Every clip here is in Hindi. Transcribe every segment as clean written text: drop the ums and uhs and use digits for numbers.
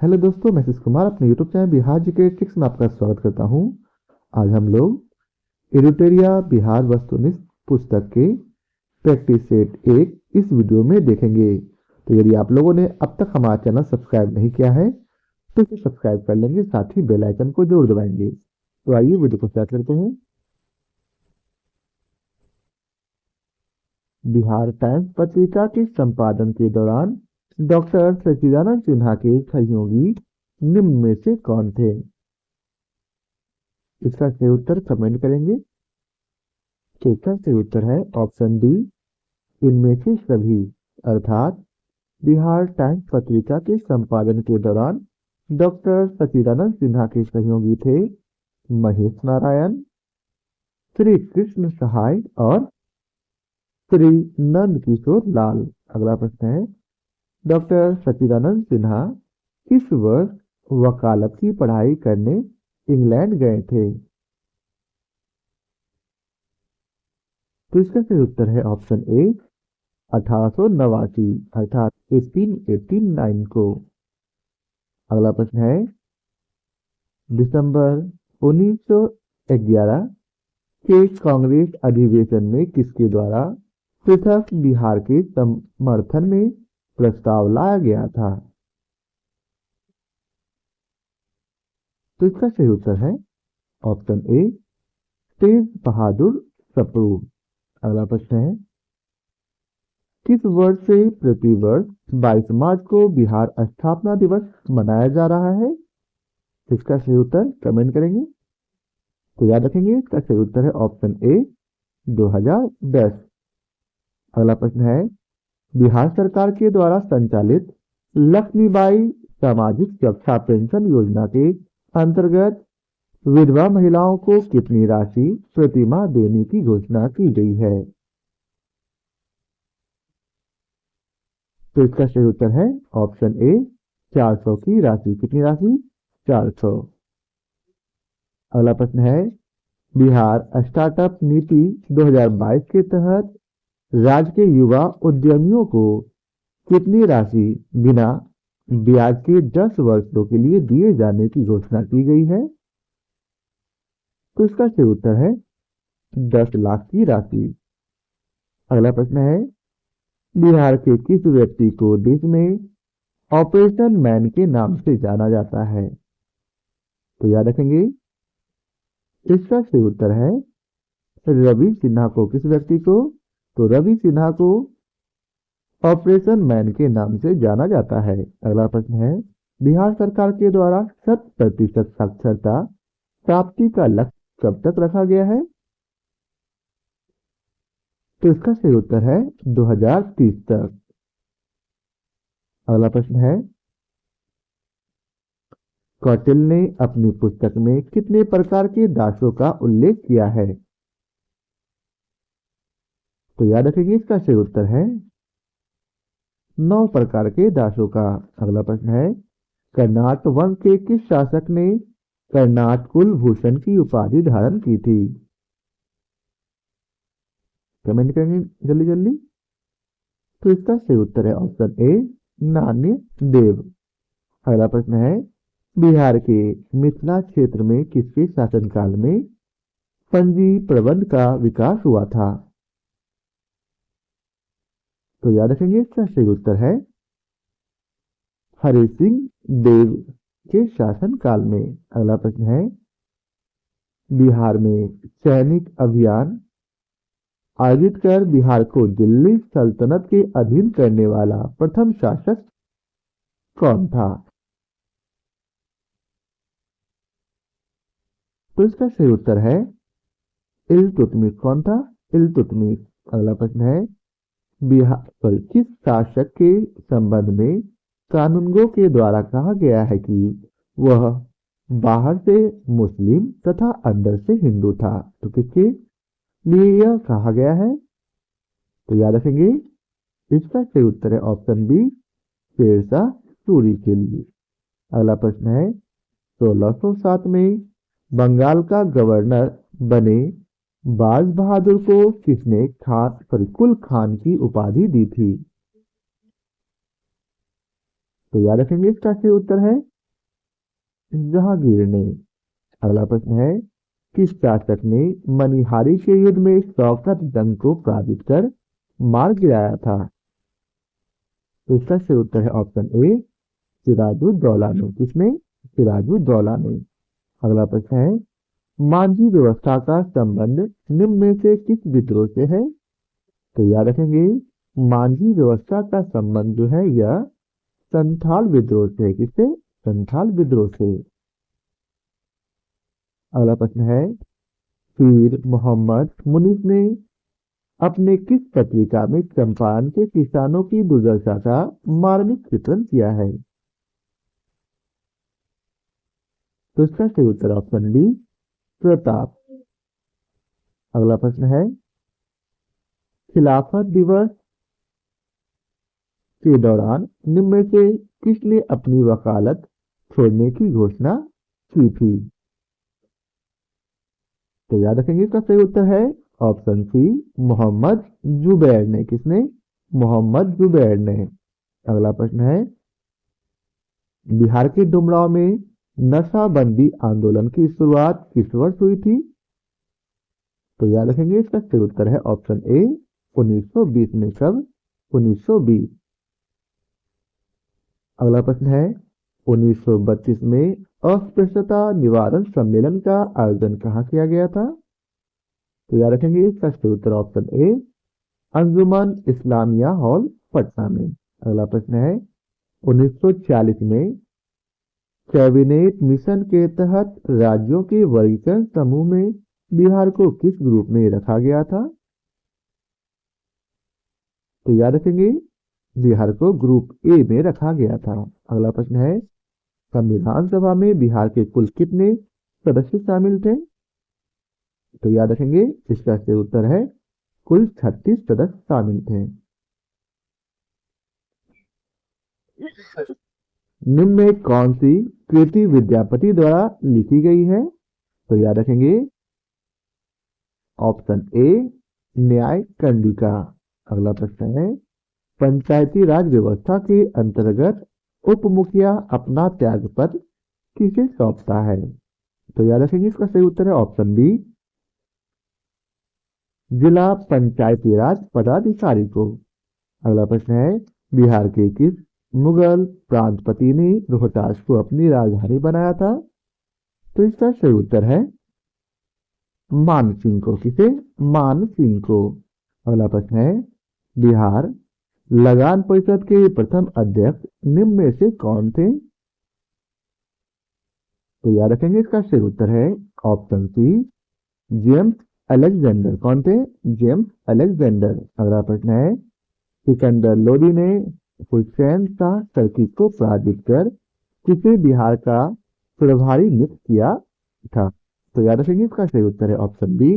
हेलो दोस्तों, मैं शिश कुमार अपने YouTube channel Bihar GK tricks में आपका स्वागत करता हूं। आज हम लोग एडिटोरिया बिहार वस्तुनिष्ठ पुस्तक के प्रैक्टिस सेट 1 इस वीडियो में देखेंगे। तो यदि आप लोगों ने अब तक हमारा चैनल सब्सक्राइब नहीं किया है तो इसे सब्सक्राइब कर लेंगे, साथ ही बेल आइकन को जरूर दबाएंगे। तो आइए वीडियो को स्टार्ट करते हैं। बिहार टाइम्स पत्रिका के संपादन के दौरान डॉक्टर सच्चिदानंद सिन्हा के सहयोगी निम्न में से कौन थे? इसका सही उत्तर कमेंट करेंगे। तो इसका सही उत्तर है ऑप्शन डी, इनमें से सभी। अर्थात बिहार टाइम्स पत्रिका के संपादन के दौरान डॉक्टर सच्चिदानंद सिन्हा के सहयोगी थे महेश नारायण, श्री कृष्ण सहाय और श्री नंद किशोर लाल। अगला प्रश्न है, डॉक्टर सच्चिदानंद सिन्हा किस वर्ष वकालत की पढ़ाई करने इंग्लैंड गए थे? तो इसका सही उत्तर है ऑप्शन ए, 1889 अर्थात 1889 को। अगला प्रश्न है, दिसंबर 1911 के कांग्रेस अधिवेशन में किसके द्वारा पृथक बिहार के समर्थन में प्रस्ताव लाया गया था? तो इसका सही उत्तर है ऑप्शन ए, तेज बहादुर सप्रू। अगला प्रश्न है, किस वर्ष से प्रति वर्ष 22 मार्च को बिहार स्थापना दिवस मनाया जा रहा है? इसका सही उत्तर कमेंट करेंगे। तो याद रखेंगे, इसका सही उत्तर है ऑप्शन ए, 2010। अगला प्रश्न है, बिहार सरकार के द्वारा संचालित लक्ष्मीबाई सामाजिक सुरक्षा पेंशन योजना के अंतर्गत विधवा महिलाओं को कितनी राशि प्रति माह देने की घोषणा की गई है? तो इसका सही उत्तर है ऑप्शन ए, 400 की राशि। कितनी राशि? 400। अगला प्रश्न है, बिहार स्टार्टअप नीति 2022 के तहत राज्य के युवा उद्यमियों को कितनी राशि बिना ब्याज के 10 वर्षों के लिए दिए जाने की घोषणा की गई है? तो इसका सही उत्तर है 10 लाख की राशि। अगला प्रश्न है, बिहार के किस व्यक्ति को देश में ऑपरेशन मैन के नाम से जाना जाता है? तो याद रखेंगे, इसका सही उत्तर है रवि सिन्हा को। किस व्यक्ति को? तो रवि सिन्हा को ऑपरेशन मैन के नाम से जाना जाता है। अगला प्रश्न है, बिहार सरकार के द्वारा 100% साक्षरता प्राप्ति का लक्ष्य कब तक रखा गया है? तो इसका सही उत्तर है 2030 तक। अगला प्रश्न है, कौटिल्य ने अपनी पुस्तक में कितने प्रकार के दासों का उल्लेख किया है? तो याद रखेंगे, इसका सही उत्तर है 9 प्रकार के दासों का। अगला प्रश्न है, कर्नाट वंश के किस शासक ने कर्नाट कुलभूषण की उपाधि धारण की थी? कमेंट करेंगे जल्दी जल्दी। तो इसका सही उत्तर है ऑप्शन ए, नान्य देव। अगला प्रश्न है, बिहार के मिथिला क्षेत्र में किसके शासनकाल में पंजी प्रबंध का विकास हुआ था? तो याद रखेंगे, इसका सही उत्तर है हरि सिंह देव के शासनकाल में। अगला प्रश्न है, बिहार में सैनिक अभियान आयोजित कर बिहार को दिल्ली सल्तनत के अधीन करने वाला प्रथम शासक कौन था? तो इसका सही उत्तर है इल्तुतमिश। कौन था? इल्तुतमिश। अगला प्रश्न है, बिहार पर किस शासक के संबंध में कानूनगो के द्वारा कहा गया है कि वह बाहर से मुस्लिम तथा अंदर से हिंदू था? तो किसके लिए यह कहा गया है? तो याद रखेंगे, इसका सही उत्तर है ऑप्शन बी, शेरशाह सूरी के लिए। अगला प्रश्न है, 1607 में बंगाल का गवर्नर बने बाज बहादुर को किसने कुल खान की उपाधि दी थी? तो याद रखेंगे, इसका सही उत्तर है जहांगीर ने। अगला प्रश्न है, किस शासक ने मनिहारी के युद्ध में शौकत जंग को पराजित कर मार गिराया था? तो इसका सही उत्तर है ऑप्शन ए, सिराजुद्दौला ने। किसने? सिराजुद्दौला ने। अगला प्रश्न है, मांझी व्यवस्था का संबंध निम्न में से किस विद्रोह से है? तो याद रखेंगे, मांझी व्यवस्था का संबंध जो है यह संथाल विद्रोह से है। किससे? संथाल विद्रोह से। अगला प्रश्न है, पीर मोहम्मद मुनीफ ने अपने किस पत्रिका में चंपारण के किसानों की दुर्दशा का मार्मिक चित्रण किया है? तो इसका सही उत्तर ऑप्शन डी, प्रताप। अगला प्रश्न है, खिलाफत दिवस के दौरान निम्न में से किसने अपनी वकालत छोड़ने की घोषणा की थी? तो याद रखेंगे, इसका सही उत्तर है ऑप्शन सी, मोहम्मद जुबैर ने। किसने? मोहम्मद जुबैर ने। अगला प्रश्न है, बिहार के डुमरांव में नशाबंदी आंदोलन की शुरुआत किस वर्ष हुई थी? तो याद रखेंगे, इसका सही उत्तर है ऑप्शन ए, 1920 में। कब? 1920। अगला प्रश्न है, 1932 में अस्पृश्यता निवारण सम्मेलन का आयोजन कहाँ किया गया था? तो याद रखेंगे, इसका सही उत्तर option A, Anjuman Islamia hall, Patna में। अगला प्रश्न है, 1940 में कैबिनेट मिशन के तहत राज्यों के वर्गीकरण समूह में बिहार को किस ग्रुप में रखा गया था? तो याद रखेंगे, बिहार को ग्रुप ए में रखा गया था। अगला प्रश्न है, संविधान सभा में बिहार के कुल कितने सदस्य शामिल थे? तो याद रखेंगे, इसका सही उत्तर है कुल 36 सदस्य शामिल थे। निम्न में कौन सी कृति विद्यापति द्वारा लिखी गई है? तो याद रखेंगे, ऑप्शन ए, न्याय कंडिका। अगला प्रश्न है, पंचायती राज व्यवस्था के अंतर्गत उप मुखिया अपना त्यागपत्र किसे सौंपता है? तो याद रखेंगे, इसका सही उत्तर है ऑप्शन बी, जिला पंचायती राज पदाधिकारी को। अगला प्रश्न है, बिहार के किस मुगल प्रांतपति ने रोहतास को अपनी राजधानी बनाया था? तो इसका सही उत्तर है मान सिंह को। किसे? मान सिंह को। अगला प्रश्न है, बिहार लगान परिषद के प्रथम अध्यक्ष निम्न में से कौन थे? तो याद रखेंगे, इसका सही उत्तर है ऑप्शन सी, जेम्स अलेक्जेंडर। कौन थे? James Alexander. अगला प्रश्न है, सिकंदर लोदी ने हुसैन शाह टर्की को पराजित कर किसे बिहार का प्रभारी नियुक्त किया था? तो याद रखेंगे, इसका सही उत्तर है ऑप्शन बी,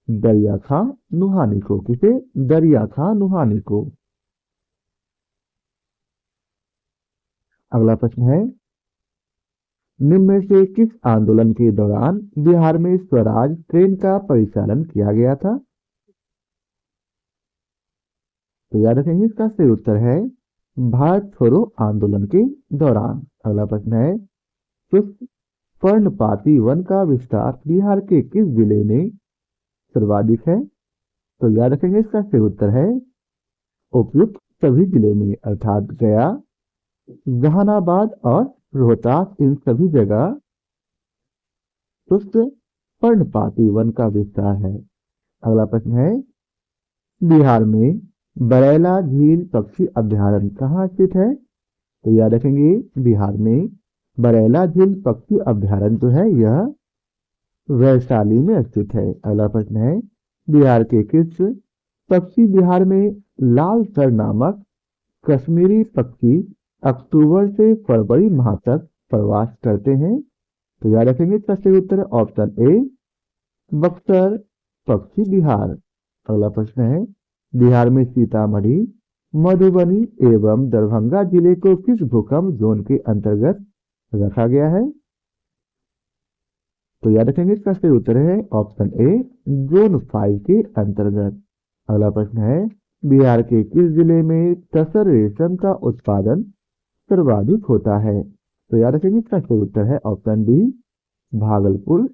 दरिया खां नुहानी को। किसे? दरिया खां नुहानी को। अगला प्रश्न है, निम्न में से किस आंदोलन के दौरान बिहार में स्वराज ट्रेन का परिचालन किया गया था? तो याद रखेंगे, इसका सही उत्तर है भारत छोड़ो आंदोलन के दौरान। अगला प्रश्न है, शुष्क पर्णपाती वन का विस्तार बिहार के किस जिले में सर्वाधिक है? तो याद रखेंगे, इसका सही उत्तर है उपयुक्त सभी जिले में, अर्थात गया, जहानाबाद और रोहतास, इन सभी जगह शुष्क पर्णपाती वन का विस्तार है। अगला प्रश्न है, बिहार में बरैला झील पक्षी अभ्यारण्य कहाँ स्थित है? तो याद रखेंगे, बिहार में बरैला झील पक्षी अभ्यारण्य जो है यह वैशाली में स्थित है। अगला प्रश्न है, बिहार के किस पक्षी बिहार में लाल सर नामक कश्मीरी पक्षी अक्टूबर से फरवरी माह तक प्रवास करते हैं? तो याद रखेंगे, इसका सही उत्तर है ऑप्शन ए, बक्सर पक्षी बिहार। अगला प्रश्न है, बिहार में सीतामढ़ी, मधुबनी एवं दरभंगा जिले को किस भूकंप जोन के अंतर्गत रखा गया है? तो याद रखेंगे, इसका सही उत्तर है ऑप्शन ए, जोन 5 के अंतर्गत। अगला प्रश्न है, बिहार के किस जिले में तसर रेशम का उत्पादन सर्वाधिक होता है? तो याद रखेंगे इसका सही उत्तर है ऑप्शन डी, भागलपुर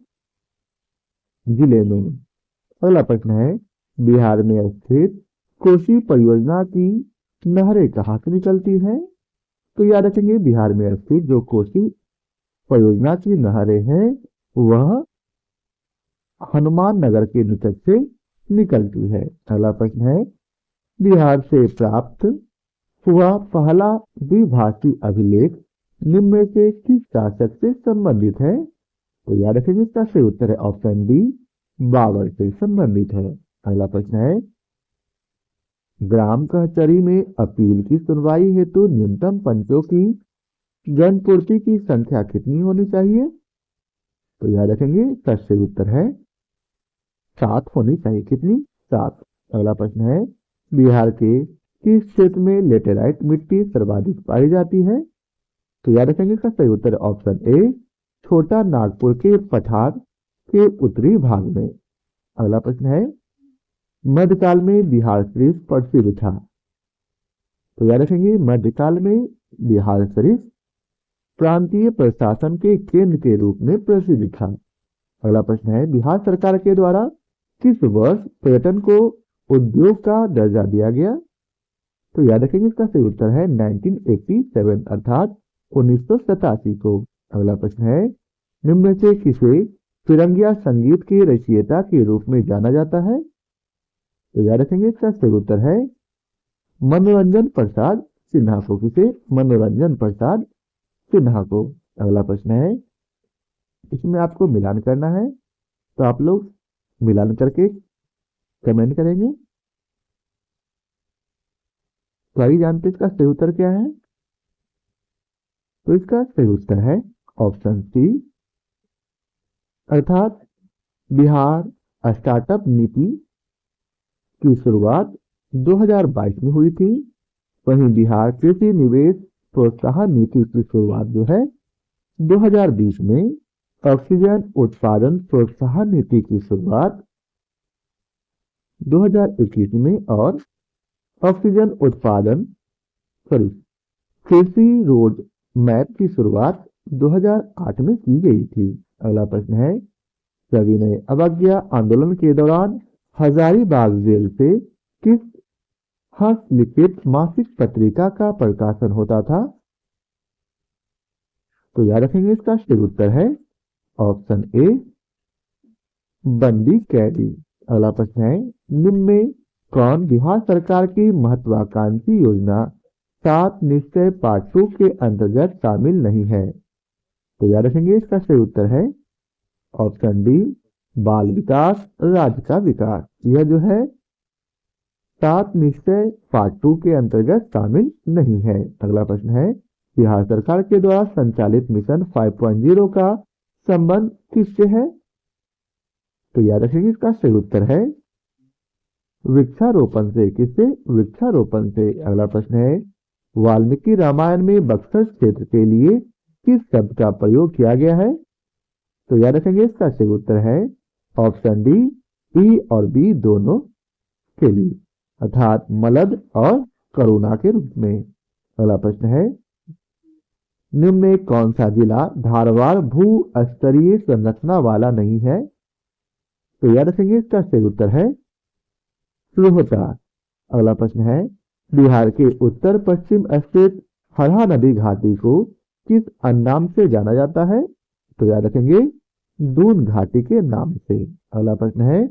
जिले में। अगला प्रश्न है, बिहार में स्थित कोसी परियोजना की नहरें कहाँ से निकलती हैं? तो याद रखेंगे बिहार में स्थित जो कोसी परियोजना की नहरें हैं वह हनुमान नगर के निकट से निकलती है। अगला प्रश्न है, बिहार से प्राप्त हुआ पहला द्विभाषी अभिलेख निम्न में से किस शासक से संबंधित है? तो याद रखेंगे इसका सही उत्तर है ऑप्शन डी, बाबर से संबंधित है। अगला प्रश्न है, ग्राम कचहरी में अपील की सुनवाई हेतु न्यूनतम पंचों की जनपूर्ति की संख्या कितनी होनी चाहिए? तो याद रखेंगे इसका सही उत्तर है 7 होनी चाहिए। कितनी? 7। अगला प्रश्न है, बिहार के किस क्षेत्र में लेटेराइट मिट्टी सर्वाधिक पाई जाती है? तो याद रखेंगे इसका सही उत्तर है ऑप्शन ए, छोटा नागपुर के पठार के उत्तरी भाग में। अगला प्रश्न है, मध्यकाल में बिहार शरीफ प्रसिद्ध था। तो याद रखेंगे मध्यकाल में बिहार शरीफ प्रांतीय प्रशासन के केंद्र के रूप में प्रसिद्ध था। अगला प्रश्न है, बिहार सरकार के द्वारा किस वर्ष पर्यटन को उद्योग का दर्जा दिया गया? तो याद रखेंगे इसका सही उत्तर है 1987 अर्थात 1987 को। अगला प्रश्न है, निम्न में से किसे फिरंगिया संगीत के रचयिता के रूप में जाना जाता है? तो याद रखेंगे इसका सही उत्तर है मनोरंजन प्रसाद सिन्हा को। किसे? मनोरंजन प्रसाद सिन्हा को। अगला प्रश्न है, इसमें आपको मिलान करना है तो आप लोग मिलान करके कमेंट करेंगे। तो आइए जानते हैं इसका सही उत्तर क्या है। तो इसका सही उत्तर है ऑप्शन सी, अर्थात बिहार स्टार्टअप नीति की शुरुआत 2022 में हुई थी। वहीं बिहार कृषि निवेश प्रोत्साहन नीति की शुरुआत जो है 2020 में, ऑक्सीजन उत्पादन प्रोत्साहन नीति की शुरुआत 2021 में और ऑक्सीजन उत्पादन कृषि रोड मैप की शुरुआत 2008 में की गई थी। अगला प्रश्न है, सविनय अवज्ञा आंदोलन के दौरान हजारीबाग जेल से किस हस्तलिखित मासिक पत्रिका का प्रकाशन होता था? तो याद रखेंगे इसका सही उत्तर है ऑप्शन ए, बंदी कैदी। अगला प्रश्न है, निम्न में कौन बिहार सरकार की महत्वाकांक्षी योजना 7 निश्चय पार्ट 2 के अंतर्गत शामिल नहीं है? तो याद रखेंगे इसका सही उत्तर है ऑप्शन डी, बाल विकास राज्य का विकास। यह जो है 7 निश्चय पार्ट 2 के अंतर्गत शामिल नहीं है। अगला प्रश्न है, बिहार सरकार के द्वारा संचालित मिशन 5.0 का संबंध किससे है? तो याद रखेंगे इसका सही उत्तर है वृक्षारोपण से। किससे? वृक्षारोपण से। अगला प्रश्न है, वाल्मीकि रामायण में बक्सर क्षेत्र के लिए किस शब्द का प्रयोग किया गया है? तो याद रखेंगे इसका सही उत्तर है ऑप्शन डी, ई और बी दोनों के लिए, अर्थात मलद और करुणा के रूप में। अगला प्रश्न है, निम्न में कौन सा जिला धारवाड़ भू स्तरीय संरचना वाला नहीं है? तो याद रखेंगे इसका सही उत्तर है रोहतास। अगला प्रश्न है, बिहार के उत्तर पश्चिम स्थित हरहा नदी घाटी को किस नाम से जाना जाता है? तो याद रखेंगे दून घाटी के नाम से। अगला प्रश्न है,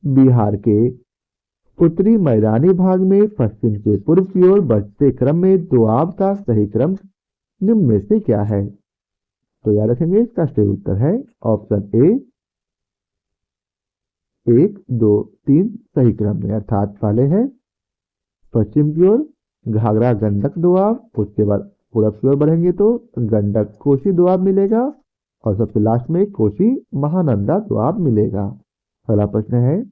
बिहार के उत्तरी मैदानी भाग में पश्चिम से पूर्व की ओर बढ़ते क्रम में दोआब का सही क्रम निम्न में से क्या है? तो याद रखेंगे इसका सही उत्तर है ऑप्शन ए, 1 2 3 सही क्रम में, अर्थात पहले है पश्चिम की ओर घाघरा गंडक दोआब, उसके बाद पूरब की ओर बढ़ेंगे तो गंडक कोसी दोआब मिलेगा और सबसे लास्ट में कोसी महानंदा दोआब मिलेगा। अगला प्रश्न है,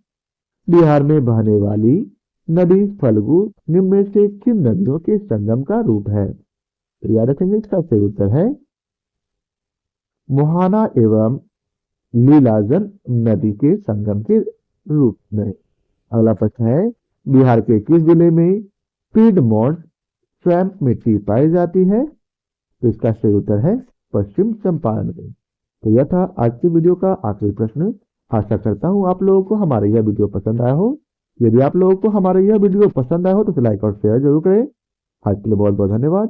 बिहार में बहने वाली नदी फल्गु निम्न में से किन नदियों के संगम का रूप है? तो याद रखेंगे इसका सही उत्तर है मोहाना एवं लीलाजन नदी के संगम के रूप में। अगला प्रश्न है, बिहार के किस जिले में पीडमोंट स्वैम्प मिट्टी पाई जाती है? तो इसका सही उत्तर है पश्चिम चंपारण में। तो यह था आज की वीडियो का आखिरी प्रश्न। आशा करता हूँ आप लोगों को हमारा यह वीडियो पसंद आया हो। यदि आप लोगों को हमारा यह वीडियो पसंद आया हो तो लाइक और शेयर जरूर करें। आज के लिए बहुत बहुत धन्यवाद।